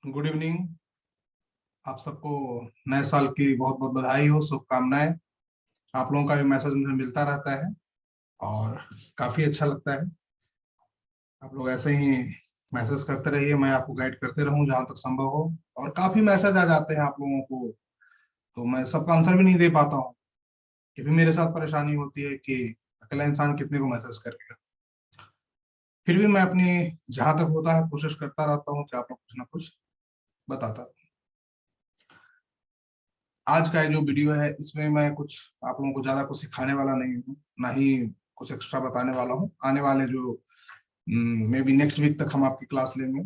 Good evening. आप सबको नए साल की बहुत बहुत बधाई हो, शुभकामनाएं। आप लोगों का भी मैसेज मुझे मिलता रहता है और काफी अच्छा लगता है। आप लोग ऐसे ही मैसेज करते रहिए, मैं आपको गाइड करते रहूं जहां तक संभव हो। और काफी मैसेज आ जाते हैं आप लोगों को, तो मैं सबका आंसर भी नहीं दे पाता हूँ। ये भी मेरे साथ परेशानी होती है कि अकेला इंसान कितने को मैसेज करेगा। फिर भी मैं अपनी जहां तक होता है कोशिश करता रहता हूँ कि आप लोग कुछ ना कुछ बताता रहूं। आज का ये जो वीडियो है इसमें मैं कुछ आप लोगों को ज्यादा कुछ सिखाने वाला नहीं हूँ, ना ही कुछ एक्स्ट्रा बताने वाला हूँ। आने वाले जो मे बी नेक्स्ट वीक तक हम आपकी क्लास लेंगे,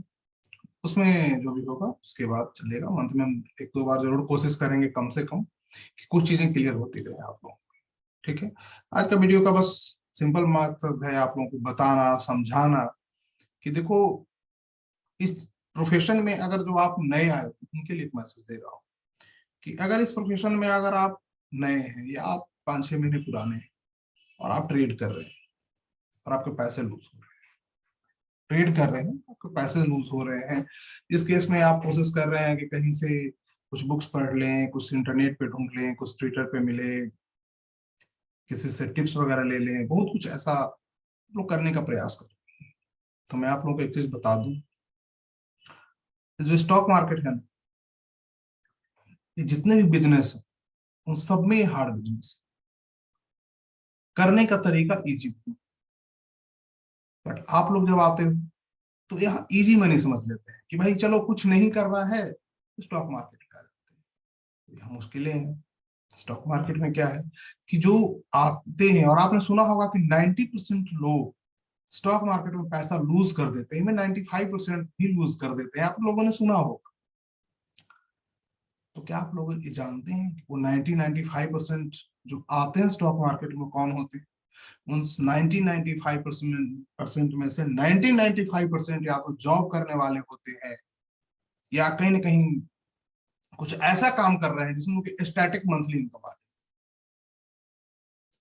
उसमें जो भी होगा उसके बाद चलेगा। मंथ में हम एक दो बार जरूर कोशिश करेंगे कम से कम कि कुछ चीजें क्लियर होती रहे आप लोगों को। ठीक है। आज का वीडियो का बस सिंपल मकसद है आप लोगों को बताना समझाना कि देखो, इस प्रोफेशन में अगर जो आप नए आए हो उनके लिए एक मैसेज दे रहा हूँ कि अगर इस प्रोफेशन में अगर आप नए हैं या आप 5-6 महीने पुराने हैं और आप ट्रेड कर रहे हैं और आपके पैसे लूज हो रहे हैं, ट्रेड कर रहे हैं आपके पैसे लूज हो रहे हैं, इस केस में आप कोशिश कर रहे हैं कि कहीं से कुछ बुक्स पढ़ लें, कुछ इंटरनेट पे ढूंढ लें, कुछ ट्विटर पे मिले, किसी से टिप्स वगैरह ले लें, बहुत कुछ ऐसा लोग करने का प्रयास करें। तो मैं आप लोगों को एक चीज बता दूं, जो स्टॉक मार्केट है ना, ये जितने भी बिजनेस है उन सब में हार्ड बिजनेस करने का तरीका इजी। बट आप लोग जब आते हो तो यहाँ इजी मनी समझ लेते हैं कि भाई चलो कुछ नहीं करना है, स्टॉक मार्केट का जाते हैं। यहाँ मुश्किलें हैं। स्टॉक मार्केट में क्या है कि जो आते हैं, और आपने सुना होगा कि 90% लोग स्टॉक मार्केट में पैसा लूज कर देते हैं, 95% भी लूज कर देते हैं, आप लोगों ने सुना होगा। तो क्या आप लोग ये जानते हैं कि वो 90-95% जो आते हैं स्टॉक मार्केट में कौन होते हैं? उन 90-95% में से 90-95% या तो जॉब करने वाले होते हैं या कहीं ना कहीं कुछ ऐसा काम कर रहे हैं जिसमें उनकी स्टैटिक मंथली इनकम आ रही है।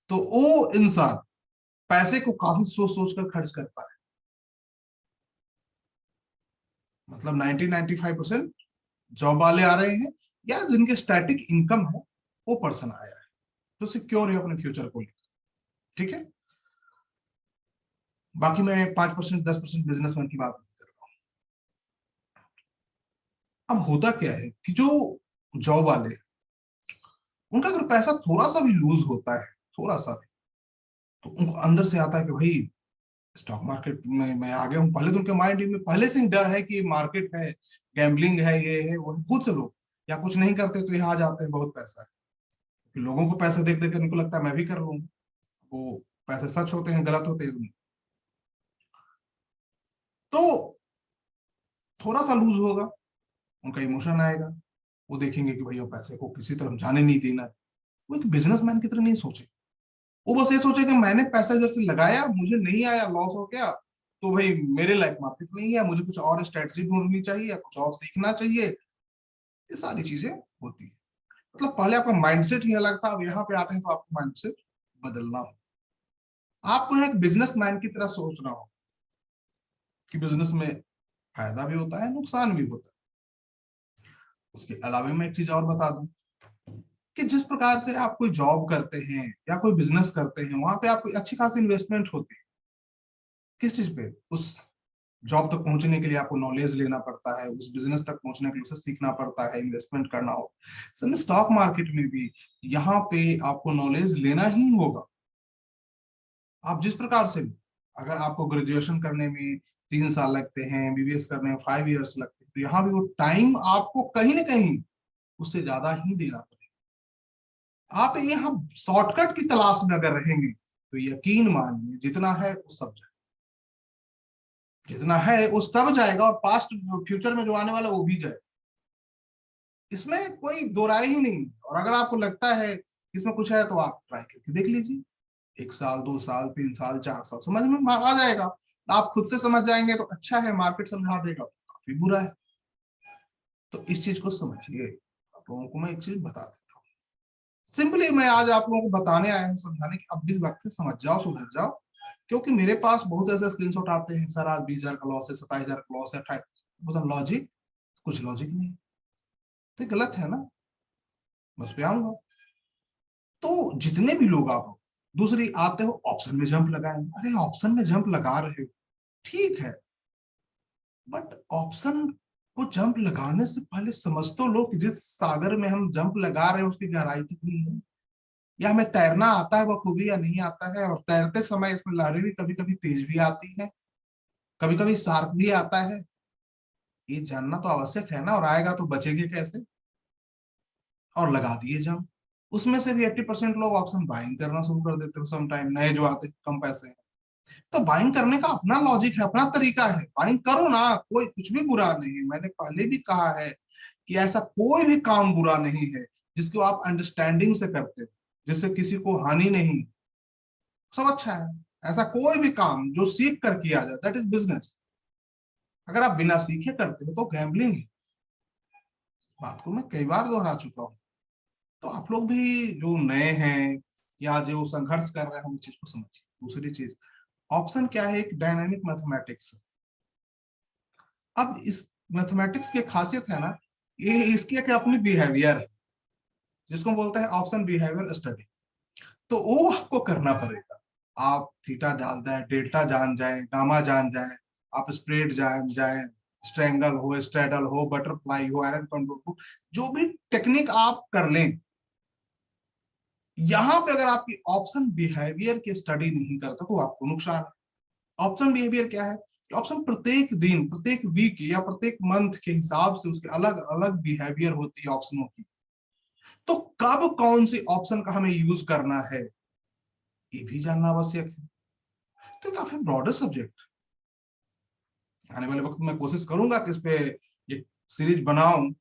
तो वो इंसान पैसे को काफी सोच सोच कर खर्च करता है। मतलब 90-95% जॉब वाले आ रहे हैं या जिनके स्टैटिक इनकम है, वो पर्सन आया है जो सिक्योर है अपने फ्यूचर को लेकर। ठीक है। बाकी मैं 5% 10% बिजनेसमैन की बात नहीं कर रहा हूं। अब होता क्या है कि जो जॉब वाले, उनका अगर पैसा थोड़ा सा भी लूज होता है, थोड़ा सा भी, तो उनको अंदर से आता है कि भाई स्टॉक मार्केट में मैं आ गया हूँ। पहले तो उनके माइंड में पहले से ही डर है कि मार्केट है, गैम्बलिंग है, ये है वो है। बहुत से लोग या कुछ नहीं करते तो यहाँ आ जाते हैं, बहुत पैसा है। कि लोगों को पैसे देख देख कर उनको लगता है मैं भी कर लूंगा। वो पैसे सच होते हैं गलत होते हैं, तो थोड़ा सा लूज होगा, उनका इमोशन आएगा। वो देखेंगे कि भैया पैसे को किसी तरफ जाने नहीं देना है। वो एक बिजनेसमैन की तरह नहीं सोचे। वो बस ये सोचे कि मैंने पैसा इधर से लगाया, मुझे नहीं आया, लॉस हो गया, तो भाई मेरे लाइफ मार्केट नहीं है, मुझे कुछ और स्ट्रेटजी ढूंढनी चाहिए या कुछ और सीखना चाहिए। ये सारी चीजें होती है। मतलब पहले आपका माइंडसेट ही अलग था, अब यहाँ पे आते हैं तो आपको माइंडसेट बदलना हो। आपको एक बिजनेसमैन की तरह सोचना हो कि बिजनेस में फायदा भी होता है, नुकसान भी होता है। उसके अलावा मैं एक चीज और बता दूं कि जिस प्रकार से आप कोई जॉब करते हैं या कोई बिजनेस करते हैं, वहां पे आपको अच्छी खासी इन्वेस्टमेंट होती है। किस चीज पे? उस जॉब तक पहुंचने के लिए आपको नॉलेज लेना पड़ता है, उस बिजनेस तक पहुंचने के लिए उसे सीखना पड़ता है, इन्वेस्टमेंट करना हो। सर स्टॉक मार्केट में भी यहाँ पे आपको नॉलेज लेना ही होगा। आप जिस प्रकार से भी, अगर आपको ग्रेजुएशन करने में 3 साल लगते हैं, एमबीबीएस करने में 5 इयर्स लगते हैं, तो यहाँ भी वो टाइम आपको कहीं ना कहीं उससे ज्यादा ही देना पड़ेगा। आप यहाँ शॉर्टकट की तलाश में अगर रहेंगे तो यकीन मानिए जितना है वो सब जाएगा, जितना है वो सब जाएगा, और पास्ट फ्यूचर में जो आने वाला वो भी जाएगा। इसमें कोई दो राय ही नहीं। और अगर आपको लगता है इसमें कुछ है तो आप ट्राई करके देख लीजिए। 1 साल 2 साल 3 साल 4 साल समझ में आ जाएगा। आप खुद से समझ जाएंगे तो अच्छा है, मार्केट समझा देगा तो काफी बुरा है। तो इस चीज को समझिए। आप लोगों को मैं एक चीज बता देता हूँ। सिंपली मैं आज आप लोगों को बताने आया हूँ, समझाने की। अब इस वक्त से समझ जाओ, सुधर जाओ। क्योंकि मेरे पास बहुत ऐसे स्क्रीनशॉट आते हैं, सर आज 20,000 का लॉस है, 27,000 का लॉस है, 28। लॉजिक कुछ लॉजिक नहीं, तो गलत है ना, बस पे आऊंगा। तो जितने भी लोग आप, दूसरी आते हो ऑप्शन में जंप लगाए, अरे ऑप्शन में जंप लगा रहे हो ठीक है, बट ऑप्शन को जंप लगाने से पहले समझ तो लो कि जिस सागर में हम जंप लगा रहे हैं उसकी गहराई कितनी है, या हमें तैरना आता है बखूबी या नहीं आता है, और तैरते समय इसमें लहरें भी कभी कभी तेज भी आती है, कभी कभी शार्क भी आता है, ये जानना तो आवश्यक है ना, और आएगा तो बचेंगे कैसे। और लगा दिए जंप, उसमें से भी 80% लोग ऑप्शन बाइंग करना शुरू कर देते हो सम टाइम, नए जो आते हैं, कम पैसे हैं। तो बाइंग करने का अपना लॉजिक है, अपना तरीका है, बाइंग करो ना, कोई कुछ भी बुरा नहीं है। मैंने पहले भी कहा है कि ऐसा कोई भी काम बुरा नहीं है जिसको आप अंडरस्टैंडिंग से करते हो, जिससे किसी को हानि नहीं, सब अच्छा है। ऐसा कोई भी काम जो सीख कर किया जाए, दैट इज बिजनेस। अगर आप बिना सीखे करते हो तो गैम्बलिंग है। बात को मैं कई बार दोहरा चुका हूँ। तो आप लोग भी जो नए हैं या जो संघर्ष कर रहे हैं, उस चीज को समझिए। दूसरी चीज, ऑप्शन क्या है, एक डायनामिक मैथमेटिक्स। अब इस मैथमेटिक्स की खासियत है ना, ये इसकी एक अपनी बिहेवियर है, जिसको बोलते हैं ऑप्शन बिहेवियर स्टडी। तो वो आपको करना पड़ेगा। आप थीटा डाल दें, डेल्टा जान जाए, गामा जान जाए, आप स्प्रेड जान जाए, स्ट्रेंगल हो, स्ट्रेडल हो, बटरफ्लाई हो, आयरन कंट्रोल हो, जो भी टेक्निक आप कर लें, यहां पे अगर आपकी ऑप्शन बिहेवियर की स्टडी नहीं करता तो आपको नुकसान है। ऑप्शन बिहेवियर क्या है, ऑप्शन प्रत्येक दिन, प्रत्येक वीक या प्रत्येक मंथ के हिसाब से उसके अलग अलग बिहेवियर होती है ऑप्शनों की। तो कब कौन सी ऑप्शन का हमें यूज करना है, ये भी जानना आवश्यक है। तो काफी ब्रॉडर सब्जेक्ट, आने वाले वक्त में कोशिश करूंगा कि इस पे ये सीरीज बनाऊं।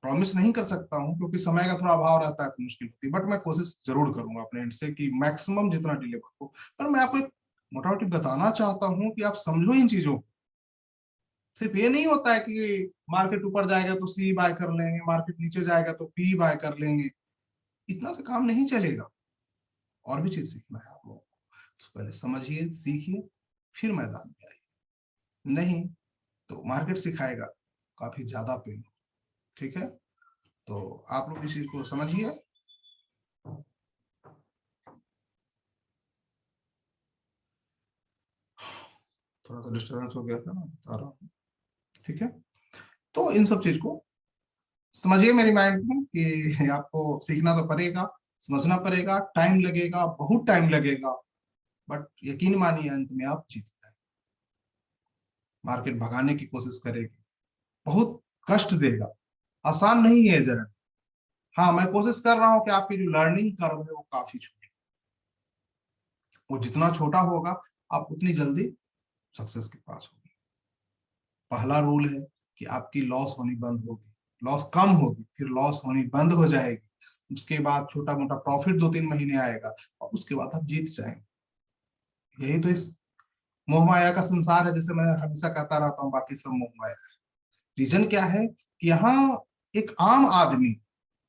प्रॉमिस नहीं कर सकता हूं क्योंकि समय का थोड़ा अभाव रहता है तो मुश्किल होती है, बट मैं कोशिश जरूर करूंगा अपने एंड से कि मैक्सिमम जितना डिलीवर हो। पर मैं आपको एक मोटा मोटी बताना चाहता हूं कि आप समझो इन चीजों को। सिर्फ ये नहीं होता है कि मार्केट ऊपर जाएगा तो सी बाय कर लेंगे, मार्केट नीचे जाएगा तो पी बाय कर लेंगे, इतना से काम नहीं चलेगा। और भी चीज सीखना है आप लोगों को, तो पहले समझिए, सीखिए, फिर मैदान में आइए। नहीं तो मार्केट सिखाएगा काफी ज्यादा पेन, ठीक है। तो आप लोग इस चीज को समझिए। थोड़ा सा डिस्टर्बेंस हो गया था ना, बता रहा हूँ, ठीक है। तो इन सब चीज को समझिए मेरी माइंड में कि आपको सीखना तो पड़ेगा, समझना पड़ेगा, टाइम लगेगा, बहुत टाइम लगेगा, बट यकीन मानिए अंत में आप जीत जाएंगे। मार्केट भगाने की कोशिश करेगी, बहुत कष्ट देगा, आसान नहीं है जरा। हाँ मैं कोशिश कर रहा हूँ कि आपकी जो लर्निंग कर्व है वो काफी छोटी, वो जितना छोटा होगा आप उतनी जल्दी सक्सेस के पास होगी। पहला रूल है कि आपकी लॉस होनी बंद होगी, लॉस कम होगी, फिर लॉस होनी बंद हो जाएगी, उसके बाद छोटा मोटा प्रॉफिट 2-3 महीने आएगा, और उसके बाद आप जीत जाएंगे। यही तो इस मोह माया का संसार है, जैसे मैं हमेशा कहता रहता हूँ, बाकी सब मोह माया है। रीजन क्या है कि यहाँ एक आम आदमी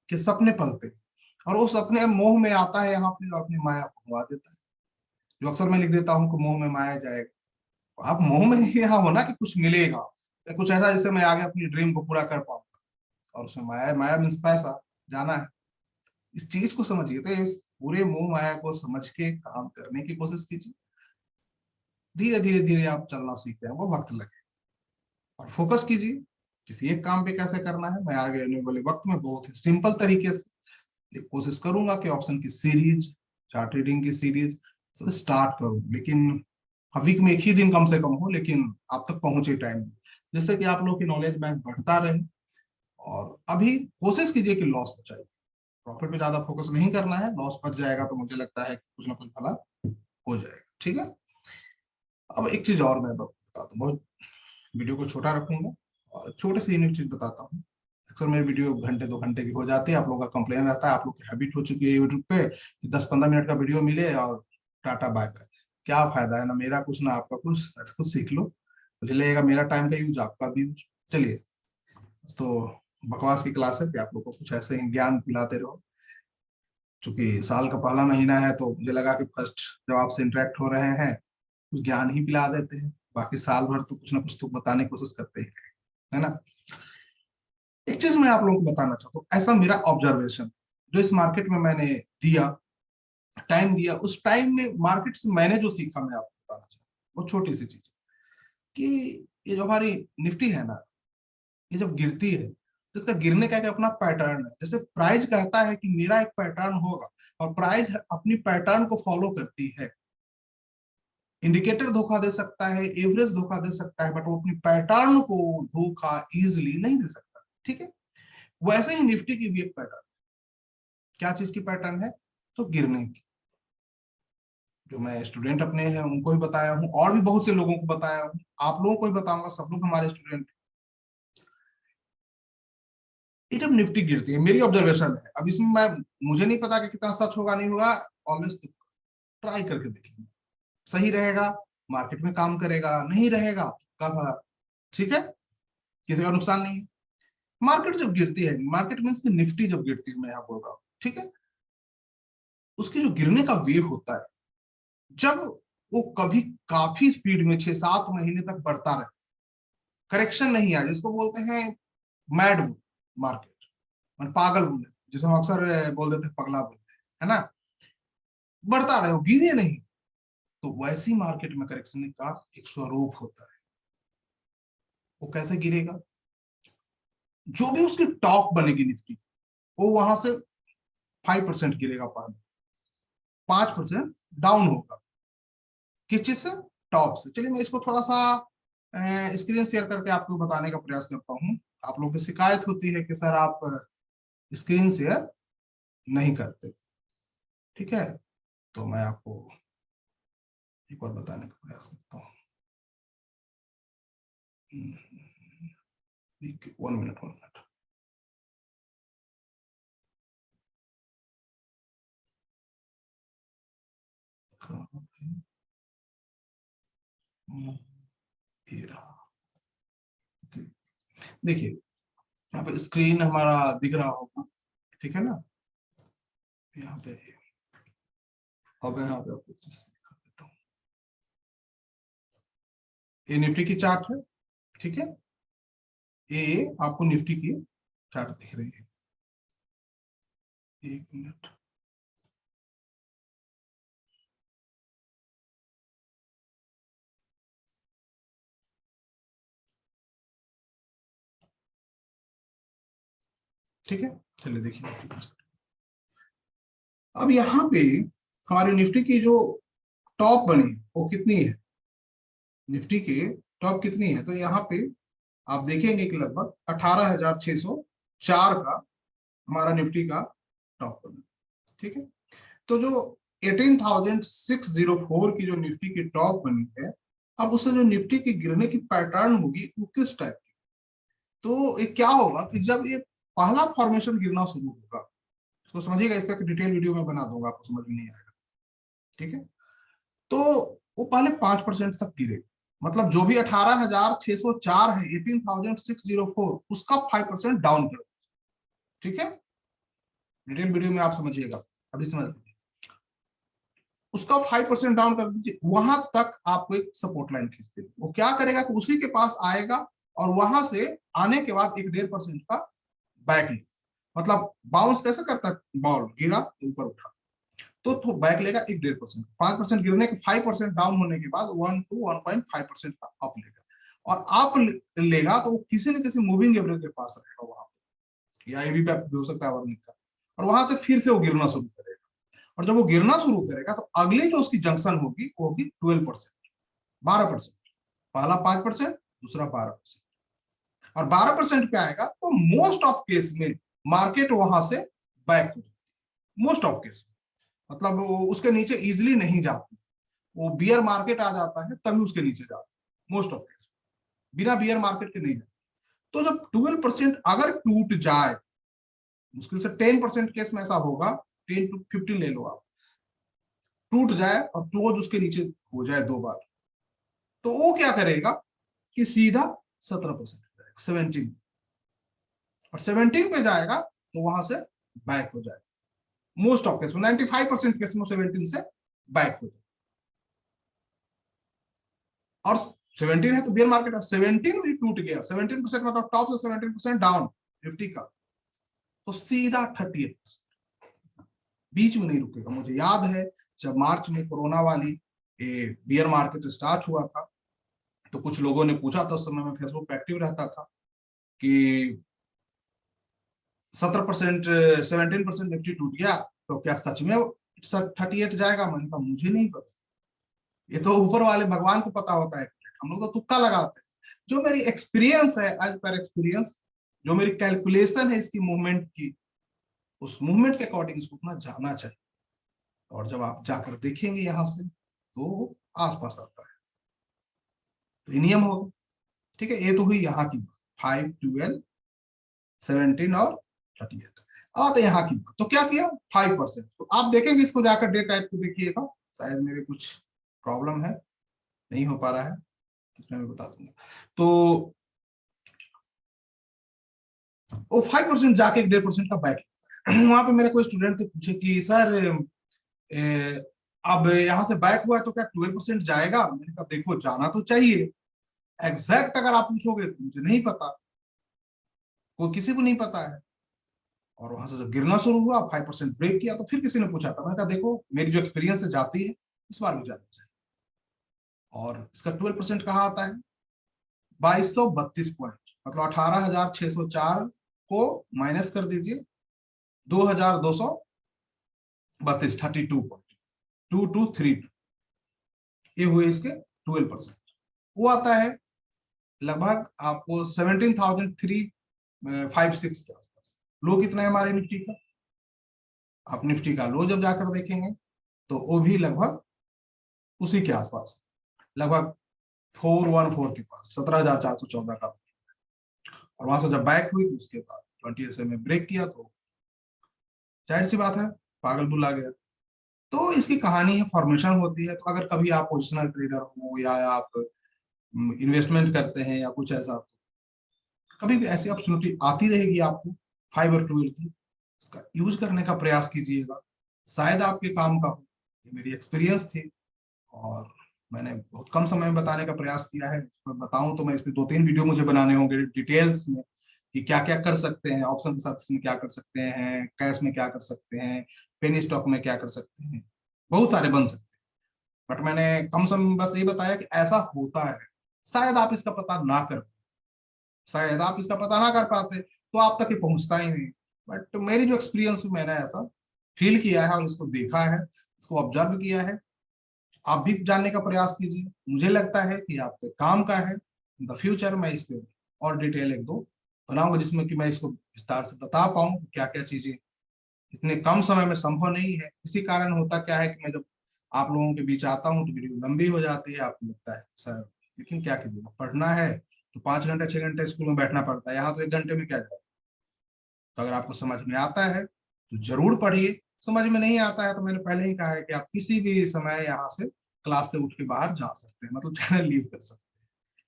के सपने पलते हैं, और वो सपने मोह में आता है, यहाँ पे अपनी माया को गवा देता है। जो अक्सर मैं लिख देता हूँ कि मोह में माया जाएगा, तो आप मोह में ही यहाँ हो ना कि कुछ मिलेगा, या कुछ ऐसा जिससे मैं आगे अपनी ड्रीम को पूरा कर पाऊंगा, और उसमें माया, माया मीन्स पैसा, जाना है। इस चीज को समझिए, तो इस पूरे मोह माया को समझ के काम करने की कोशिश कीजिए। धीरे धीरे धीरे आप चलना सीख रहे हैं, वो वक्त लगे, और फोकस कीजिए किसी एक काम पे कैसे करना है। मैं आगे आने वाले वक्त में बहुत ही सिंपल तरीके से कोशिश करूंगा कि ऑप्शन की सीरीज, चार्ट रीडिंग की सीरीज सब स्टार्ट करूं, लेकिन वीक में एक ही दिन कम से कम हो, लेकिन आप तक पहुंचे टाइम में, जिससे कि आप लोग की नॉलेज बैंक बढ़ता रहे। और अभी कोशिश कीजिए कि लॉस बचाइए, प्रॉफिट पे ज्यादा फोकस नहीं करना है, लॉस बच जाएगा तो मुझे लगता है कि कुछ ना कुछ भला हो जाएगा, ठीक है। अब एक चीज और मैं बताता हूँ, बहुत वीडियो को छोटा रखूंगा, और छोटे से यूनिक चीज बताता हूँ। अक्सर मेरी वीडियो घंटे 2 घंटे की हो जाती है, आप लोगों का कंप्लेन रहता है, आप लोग की हैबिट हो चुकी है यूट्यूब पे कि 10-15 मिनट का वीडियो मिले और टाटा बाय बाय। क्या फायदा है, ना मेरा कुछ ना आपका कुछ, कुछ सीख लो, मुझे लगेगा मेरा टाइम का यूज, आपका भी यूज। चलिए, तो बकवास की क्लास है कि आप लोग को कुछ ऐसे ही ज्ञान पिलाते रहो। चूंकि साल का पहला महीना है तो मुझे लगा कि फर्स्ट जब आपसे इंटरेक्ट हो रहे हैं कुछ ज्ञान ही पिला देते हैं, बाकी साल भर तो कुछ ना कुछ तो बताने की कोशिश करते हैं। है ना। एक चीज मैं आप लोगों को बताना चाहता हूँ, ऐसा मेरा ऑब्जर्वेशन जो इस मार्केट में मैंने दिया, टाइम दिया, उस टाइम में मार्केट से मैंने जो सीखा मैं आपको बताना चाहता हूँ। वो छोटी सी चीज कि ये जो हमारी निफ्टी है ना, ये जब गिरती है तो इसका गिरने का एक अपना पैटर्न है। जैसे प्राइस कहता है कि मेरा एक पैटर्न होगा, और प्राइस अपनी पैटर्न को फॉलो करती है। इंडिकेटर धोखा दे सकता है, एवरेज धोखा दे सकता है, बट वो अपनी पैटर्न को धोखा इजिली नहीं दे सकता। ठीक है, वैसे ही निफ्टी की भी एक पैटर्न, क्या चीज की पैटर्न है, तो गिरने की। जो मैं स्टूडेंट अपने हैं उनको भी बताया हूँ, और भी बहुत से लोगों को बताया हूँ, आप लोगों को भी बताऊंगा, सब लोग हमारे स्टूडेंट। ये जब निफ्टी गिरती है, मेरी ऑब्जर्वेशन है, अब इसमें मैं, मुझे नहीं पता कि कितना सच होगा नहीं होगा, ऑलवेज ट्राई करके देखिए। सही रहेगा मार्केट में काम करेगा, नहीं रहेगा का था। ठीक है, किसी का नुकसान नहीं है। मार्केट जब गिरती है, मार्केट मीन्स निफ्टी जब गिरती है, मैं यहाँ बोल रहा हूँ, ठीक है, उसकी जो गिरने का वेव होता है, जब वो कभी काफी स्पीड में 6-7 महीने तक बढ़ता रहे, करेक्शन नहीं आए, जिसको बोलते हैं मैड बुल मार्केट, पागल बुल, जिसे हम अक्सर बोल देते हैं पगला बुल, है ना, बढ़ता रहे, वो गिरे नहीं, तो वैसी मार्केट में करेक्शन का एक स्वरूप होता है। वो कैसे गिरेगा, जो भी उसकी टॉप बनेगी निफ्टी, वो वहां से 5% गिरेगा, 5% डाउन होगा। किस चीज से, टॉप से। चलिए मैं इसको थोड़ा सा स्क्रीन शेयर करके आपको बताने का प्रयास करता हूँ। आप लोगों की शिकायत होती है कि सर आप स्क्रीन शेयर नहीं करते। ठीक है, तो मैं आपको एक बार बताने का प्रयास करता हूँ। 1 मिनट। ये रहा। देखिए यहाँ पे स्क्रीन हमारा दिख रहा होगा, ठीक है ना, यहाँ पे। अब यहाँ पे आपको दिखा देता हूँ, ये निफ्टी की चार्ट है। ठीक है, ये आपको निफ्टी की चार्ट दिख रही है। 1 मिनट। ठीक है, चलिए देखिए, अब यहाँ पे हमारी निफ्टी की जो टॉप बनी वो कितनी है, निफ्टी की टॉप कितनी है, तो यहाँ पे आप देखेंगे कि लगभग 18,604 का हमारा निफ्टी का टॉप बना। ठीक है, तो जो 18,604 की जो निफ्टी की टॉप बनी है, अब उससे जो निफ्टी की गिरने की पैटर्न होगी वो किस टाइप की, तो ये क्या होगा कि जब ये पहला फॉर्मेशन गिरना शुरू होगा, इसको समझिएगा, इसका डिटेल वीडियो में बना दूंगा, आपको समझ में नहीं आएगा। ठीक है, तो वो पहले 5% तक गिरे, मतलब जो भी 18,604 है, 18,604, उसका 5% डाउन कर। ठीक है, डिटेल वीडियो में आप समझिएगा, अभी समझ लीजिए, उसका 5% डाउन कर दीजिए, वहां तक आपको एक सपोर्ट लाइन खींच देगी। वो क्या करेगा कि उसी के पास आएगा, और वहां से आने के बाद एक 1.5% का बैक लेगा, मतलब बाउंस कैसे करता है, बॉल गिरा तो ऊपर उठा, तो बैक लेगा एक 1.5%, 5% गिरने के 5% डाउन होने के बाद 1 to 1.5% का अप लेगा, और अप लेगा तो वो किसी न किसी मूविंग एवरेज के पास रहेगा वहां पे, या एवी पे हो सकता है वर्निंग का, और वहां से फिर से वो गिरना शुरू करेगा। और जब वो गिरना शुरू करेगा तो अगली जो उसकी जंक्शन होगी वो होगी 12%, 12%, पहला 5%, दूसरा 12%, और 12% पे आएगा तो मोस्ट ऑफ केस में मार्केट वहां से बैक हो जाती है, मोस्ट ऑफ केस, मतलब वो उसके नीचे इजिली नहीं जाती, वो बियर मार्केट आ जाता है तभी उसके नीचे जाता है, मोस्ट ऑफ केस बिना बियर मार्केट के नहीं जाती। तो जब 12% अगर टूट जाए, मुश्किल से 10% केस में ऐसा होगा, 10 to 15 ले लो आप, टूट जाए और क्लोज उसके नीचे हो जाए 2 बार, तो वो क्या करेगा कि सीधा 17%, 17, और 17 पे जाएगा तो वहां से बैक हो जाएगा, मोस्ट ऑफ केस में 95% केस में 17 से बैक हो जाएगा। और 17 है तो बियर मार्केट है, 17 भी टूट गया, 17% मतलब टॉप से 17% डाउन निफ्टी का, तो सीधा 38% बीच में नहीं रुकेगा। मुझे याद है जब मार्च में कोरोना वाली बियर मार्केट स्टार्ट हुआ था, तो कुछ लोगों ने पूछा था, उस समय मैं फेसबुक पे एक्टिव रहता था, कि 17% 17% निफ्टी टूट गया तो क्या सच में 38 जाएगा? मैंने कहा मुझे नहीं पता, ये तो ऊपर वाले भगवान को पता होता है, हम लोग तो तुक्का लगाते हैं। जो मेरी एक्सपीरियंस है, आज पर एक्सपीरियंस, जो मेरी कैलकुलेशन है इसकी मूवमेंट की, उस मूवमेंट के अकॉर्डिंग इसको उतना जाना चाहिए। और जब आप जाकर देखेंगे यहां से तो आसपास आता है, तो ये नियम होगा। ठीक है, ये तो हुई यहाँ की बात, 5, 12, 17 और 38। तो यहाँ की बात, तो क्या किया 5%। तो आप देखेंगे इसको जाकर डे टाइप को देखिएगा, शायद मेरे कुछ प्रॉब्लम है, नहीं हो पा रहा है, इसमें मैं बता दूंगा। तो वो 5% जाके 1.5% का बैक वहां पे मेरे कोई स्टूडेंट थे, पूछे कि सर अब यहाँ से बैक हुआ है तो क्या 12% जाएगा? मैंने कहा देखो जाना तो चाहिए, एग्जैक्ट अगर आप पूछोगे तो मुझे नहीं पता, कोई किसी को नहीं पता है। और वहां से जब गिरना शुरू हुआ, 5% ब्रेक किया, तो फिर किसी ने पूछा था, मैंने कहा देखो मेरी जो एक्सपीरियंस है जाती है, इस बार भी जानी चाहिए। और इसका 12% कहाँ आता है? 2232 पॉइंट, मतलब 18,604 को माइनस कर दीजिए 2,232, 32.2232, ये हुए इसके 12%। वो आता है लगभग आपको 17,356 के आसपास। लो कितना है हमारे निफ्टी का? आप निफ्टी का लो जब जाकर देखेंगे तो वो भी लगभग उसी के आसपास, लगभग 414 के पास, 17,414 का। और वहां से जब बैक हुई तो उसके बाद 20 से में ब्रेक किया, तो जाहिर सी बात है पागल बुला गया। तो इसकी कहानी है, फॉर्मेशन होती है। तो अगर कभी आप पोजिशनल ट्रेडर हो या आप इन्वेस्टमेंट करते हैं या कुछ ऐसा, कभी भी ऐसी अपॉर्चुनिटी आती रहेगी आपको 5 और 12 की, इसका यूज करने का प्रयास कीजिएगा, शायद आपके काम का हो। ये मेरी एक्सपीरियंस थी और मैंने बहुत कम समय में बताने का प्रयास किया है। मैं बताऊं तो मैं इस पे 2-3 वीडियो मुझे बनाने होंगे डिटेल्स में, कि क्या क्या कर सकते हैं ऑप्शन के साथ, इसमें क्या कर सकते हैं, कैश में क्या कर सकते हैं, पेनी स्टॉक में क्या कर सकते हैं, बहुत सारे बन सकते हैं। बट मैंने कम समय में बस यही बताया कि ऐसा होता है, शायद आप इसका पता ना कर, शायद आप इसका पता ना कर पाते तो आप तक ये पहुंचता ही नहीं। बट मेरी जो एक्सपीरियंस, मैंने ऐसा फील किया है और इसको देखा है, इसको ऑब्जर्व किया है। आप भी जानने का प्रयास कीजिए, मुझे लगता है कि आपके काम का है। इन द फ्यूचर मैं इस पे और डिटेल 1-2 बनाऊंगा, जिसमें कि मैं इसको विस्तार से बता पाऊँ क्या क्या चीजें इतने कम समय में संभव नहीं है। इसी कारण होता क्या है कि मैं जब आप लोगों के बीच आता हूँ तो वीडियो लंबी हो जाती है, आपको लगता है सर लेकिन क्या कीजिएगा, पढ़ना है तो 5 घंटे 6 घंटे स्कूल में बैठना पड़ता है, यहाँ तो 1 घंटे में क्या जाए। तो अगर आपको समझ में आता है तो जरूर पढ़िए, समझ में नहीं आता है तो मैंने पहले ही कहा है कि आप किसी भी समय यहाँ से क्लास से उठ के बाहर जा सकते हैं, मतलब चैनल लीव कर सकते हैं।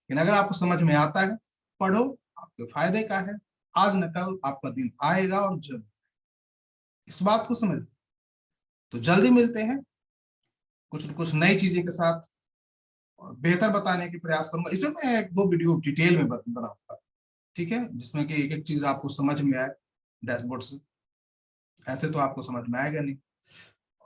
लेकिन अगर आपको समझ में आता है, पढ़ो, आपके फायदे का है। आज न कल आपका दिन आएगा और जब इस बात को समझ, तो जल्दी मिलते हैं कुछ न कुछ नई चीजें के साथ, और बेहतर बताने की प्रयास करूंगा। इसमें मैं 1-2 वीडियो डिटेल में बनाऊंगा, ठीक है, जिसमें कि एक एक चीज आपको समझ में आए डैशबोर्ड से, ऐसे तो आपको समझ में आएगा नहीं।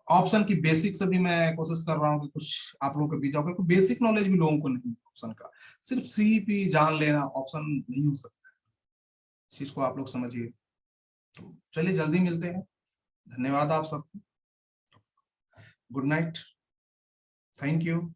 ऑप्शन की बेसिक से भी मैं कोशिश कर रहा हूँ कि कुछ आप लोगों के बीच जाओ, क्योंकि बेसिक नॉलेज भी लोगों को नहीं ऑप्शन का, सिर्फ सीपी जान लेना ऑप्शन नहीं हो सकता है, इस चीज को आप लोग समझिए। तो चलिए जल्दी मिलते हैं, धन्यवाद आप सबको, गुड नाइट, थैंक यू।